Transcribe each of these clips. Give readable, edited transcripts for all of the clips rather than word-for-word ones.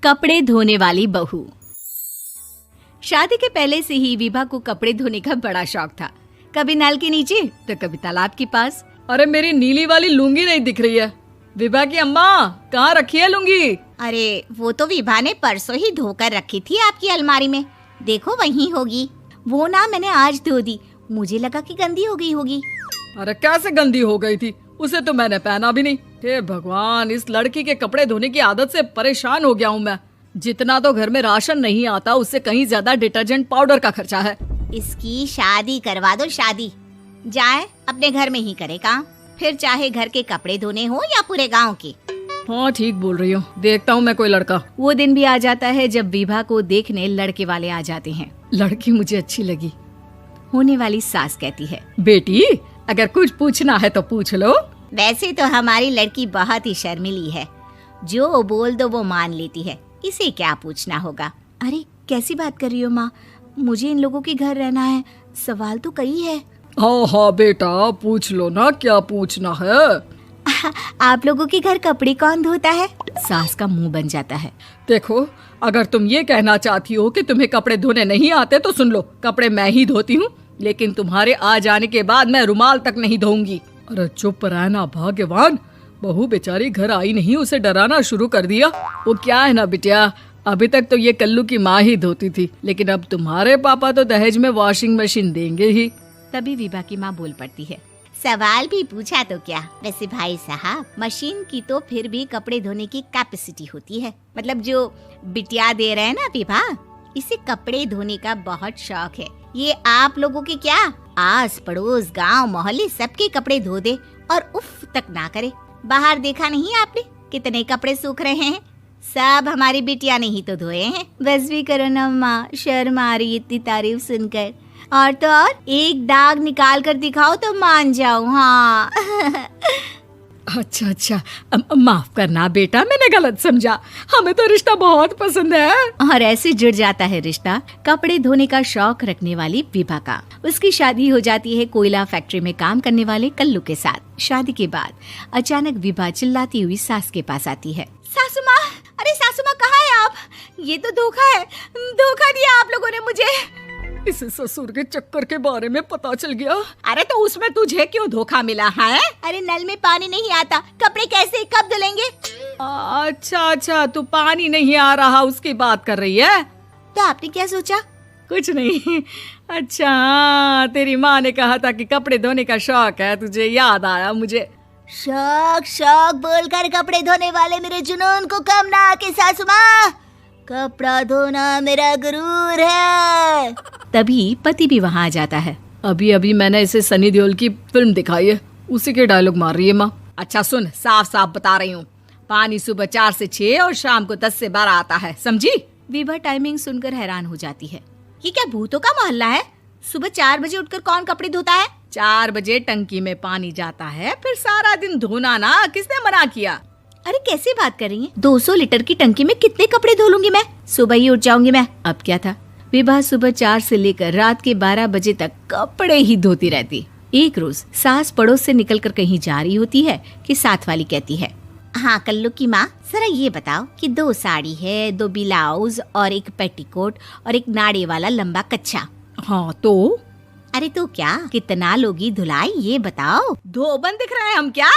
कपड़े धोने वाली बहू। शादी के पहले से ही विभा को कपड़े धोने का बड़ा शौक था। कभी नल के नीचे तो कभी तालाब के पास। अरे मेरी नीली वाली लुंगी नहीं दिख रही है। विभा की अम्मा, कहाँ रखी है लुंगी? अरे वो तो विभा ने परसों ही धोकर रखी थी आपकी अलमारी में, देखो वहीं होगी। वो ना मैंने आज धो दी, मुझे लगा कि गंदी हो गई होगी। अरे कैसे गंदी हो गई थी? उसे तो मैंने पहना भी नहीं। हे भगवान, इस लड़की के कपड़े धोने की आदत से परेशान हो गया हूँ मैं। जितना तो घर में राशन नहीं आता, उससे कहीं ज्यादा डिटर्जेंट पाउडर का खर्चा है। इसकी शादी करवा दो, शादी जाए अपने घर में ही करे काम, फिर चाहे घर के कपड़े धोने हो या पूरे गांव के। हाँ ठीक बोल रही हूँ, देखता हूँ मैं कोई लड़का। वो दिन भी आ जाता है जब विभा को देखने लड़के वाले आ जाते हैं। लड़की मुझे अच्छी लगी। होने वाली सास कहती है, बेटी अगर कुछ पूछना है तो पूछ लो। वैसे तो हमारी लड़की बहुत ही शर्मीली है, जो बोल दो वो मान लेती है, इसे क्या पूछना होगा। अरे कैसी बात कर रही हो माँ, मुझे इन लोगों के घर रहना है, सवाल तो कई है। हाँ हाँ बेटा, पूछ लो ना, क्या पूछना है। आप लोगों के घर कपड़े कौन धोता है? सास का मुंह बन जाता है। देखो, अगर तुम ये कहना चाहती हो कि तुम्हें कपड़े धोने नहीं आते तो सुन लो, कपड़े मैं ही धोती हूँ, लेकिन तुम्हारे आ जाने के बाद मैं रुमाल तक नहीं धोऊंगी। अरे चुप रहना भाग्यवान, बहू बेचारी घर आई नहीं, उसे डराना शुरू कर दिया। वो क्या है ना बिटिया, अभी तक तो ये कल्लू की माँ ही धोती थी, लेकिन अब तुम्हारे पापा तो दहेज में वॉशिंग मशीन देंगे ही। तभी विभा की माँ बोल पड़ती है, सवाल भी पूछा तो क्या। वैसे भाई साहब, मशीन की तो फिर भी कपड़े धोने की कैपेसिटी होती है। मतलब जो बिटिया दे रहे हैं ना विभा, इसे कपड़े धोने का बहुत शौक है। ये आप लोगों के क्या, आस पड़ोस गांव मोहल्ले सबके कपड़े धो दे और उफ तक ना करे। बाहर देखा नहीं आपने कितने कपड़े सूख रहे हैं? सब हमारी बिटिया ने ही तो धोए हैं। बस भी करो ना माँ, शर्म आ रही इतनी तारीफ सुनकर। और तो और एक दाग निकाल कर दिखाओ तो मान जाऊं। हाँ अच्छा, माफ करना बेटा, मैंने गलत समझा। हमें तो रिश्ता बहुत पसंद है। और ऐसे जुड़ जाता है रिश्ता कपड़े धोने का शौक रखने वाली विभा का। उसकी शादी हो जाती है कोयला फैक्ट्री में काम करने वाले कल्लू के साथ। शादी के बाद अचानक विभा चिल्लाती हुई सास के पास आती है। सासू माँ, अरे सासू माँ कहाँ है आप? ये तो धोखा है, धोखा दिया आप लोगों ने मुझे। इसे ससुर के चक्कर के बारे में पता चल गया। अरे तो उसमें तुझे क्यों धोखा मिला है? अरे नल में पानी नहीं आता, कपड़े कैसे कब धुलेंगे? अच्छा, तू पानी नहीं आ रहा उसकी बात कर रही है। तो आपने क्या सोचा? कुछ नहीं। अच्छा, तेरी माँ ने कहा था कि कपड़े धोने का शौक है तुझे, याद आया मुझे। शौक बोलकर कपड़े धोने वाले मेरे जुनून को कम ना आके सासू माँ, कपड़ा धोना मेरा गुरूर है। तभी पति भी वहाँ आ जाता है। अभी मैंने इसे सनी देओल की फिल्म दिखाई है, उसी के डायलॉग मार रही है माँ। अच्छा सुन, साफ साफ बता रही हूँ, पानी सुबह 4 से 6 और शाम को 10 से 12 आता है, समझी? विभा टाइमिंग सुनकर हैरान हो जाती है। ये क्या भूतों का मोहल्ला है? सुबह 4 बजे उठकर कौन कपड़े धोता है? 4 बजे टंकी में पानी जाता है, फिर सारा दिन धोना ना, किसने मना किया? अरे कैसी बात कर रही हैं? 200 लीटर की टंकी में कितने कपड़े धो लूंगी मैं? सुबह ही उठ जाऊंगी मैं। अब क्या था, विभा सुबह 4 से लेकर रात के 12 बजे तक कपड़े ही धोती रहती। एक रोज सास पड़ोस से निकलकर कहीं जा रही होती है कि साथ वाली कहती है, हाँ कल्लू की माँ, जरा ये बताओ कि 2 साड़ी है, 2 ब्लाउज और एक पेटीकोट और एक नाड़े वाला लंबा कच्छा। हाँ तो? अरे तो क्या, कितना लोगी धुलाई ये बताओ। धोबन दिख रहे हैं हम क्या?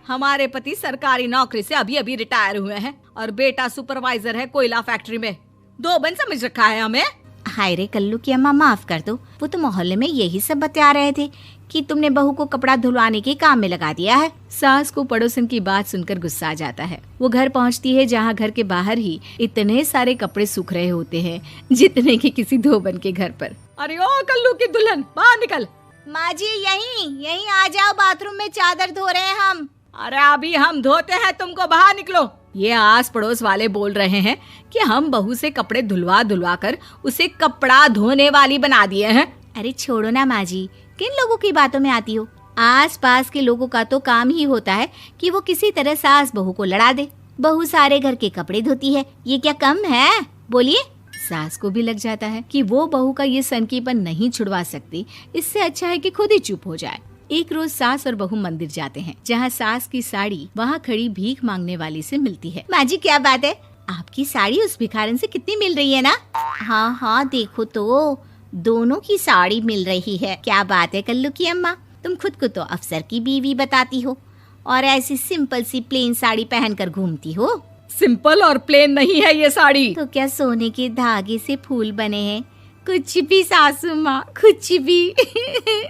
हमारे पति सरकारी नौकरी से अभी रिटायर हुए हैं और बेटा सुपरवाइजर है कोयला फैक्ट्री में। धोबन समझ रखा है हमें? हाय रे कल्लू की अम्मा, माफ कर दो, वो तो मोहल्ले में यही सब बता रहे थे कि तुमने बहू को कपड़ा धुलवाने के काम में लगा दिया है। सास को पड़ोसन की बात सुनकर गुस्सा आ जाता है। वो घर पहुंचती है जहां घर के बाहर ही इतने सारे कपड़े सूख रहे होते हैं जितने कि किसी धोबन के घर पर। अरे ओ कल्लू की दुल्हन, बाहर निकल। माँ जी यहीं आ जाओ, बाथरूम में चादर धो रहे हैं हम। अरे अभी हम धोते हैं, तुमको बाहर निकलो। ये आस पड़ोस वाले बोल रहे हैं कि हम बहू से कपड़े धुलवा कर उसे कपड़ा धोने वाली बना दिए हैं। अरे छोड़ो ना माँ जी, किन लोगों की बातों में आती हो? आस पास के लोगों का तो काम ही होता है कि वो किसी तरह सास बहू को लड़ा दे। बहू सारे घर के कपड़े धोती है, ये क्या कम है? बोलिए। सास को भी लग जाता है कि वो बहू का ये सनकीपन नहीं छुड़वा सकती, इससे अच्छा है कि खुद ही चुप हो जाए। एक रोज सास और बहू मंदिर जाते हैं, जहाँ सास की साड़ी वहाँ खड़ी भीख मांगने वाली से मिलती है। माँ जी क्या बात है, आपकी साड़ी उस भिखारन से कितनी मिल रही है ना? हाँ हाँ, देखो तो दोनों की साड़ी मिल रही है। क्या बात है कल्लू की अम्मा, तुम खुद को तो अफसर की बीवी बताती हो और ऐसी सिंपल सी प्लेन साड़ी पहनकर घूमती हो। सिंपल और प्लेन नहीं है ये साड़ी। तो क्या सोने के धागे से फूल बने हैं? कुछ भी सासू माँ, कुछ भी।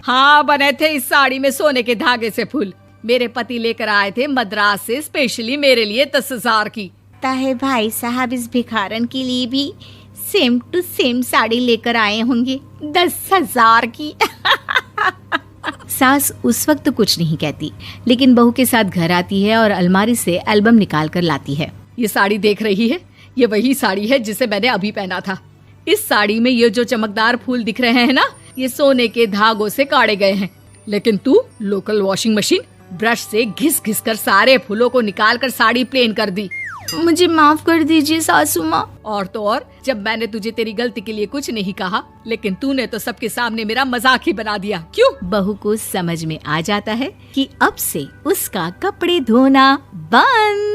हाँ, बने थे इस साड़ी में सोने के धागे से फूल। मेरे पति लेकर आए थे मद्रास से स्पेशली मेरे लिए 10,000 की। ताहे भाई साहब इस भिखारन के लिए भी सेम टू सेम साड़ी लेकर आए होंगे 10,000 की। सास उस वक्त कुछ नहीं कहती, लेकिन बहू के साथ घर आती है और अलमारी से एल्बम निकाल कर लाती है। ये साड़ी देख रही है, ये वही साड़ी है जिसे मैंने अभी पहना था। इस साड़ी में ये जो चमकदार फूल दिख रहे हैं ना, ये सोने के धागों से काढ़े गए हैं। लेकिन तू लोकल वॉशिंग मशीन ब्रश से घिस घिस कर सारे फूलों को निकाल कर साड़ी प्लेन कर दी। मुझे माफ कर दीजिए सासू माँ। और तो और, जब मैंने तुझे तेरी गलती के लिए कुछ नहीं कहा, लेकिन तूने तो सबके सामने मेरा मजाक ही बना दिया। क्यों? बहू को समझ में आ जाता है कि अब से उसका कपड़े धोना बंद।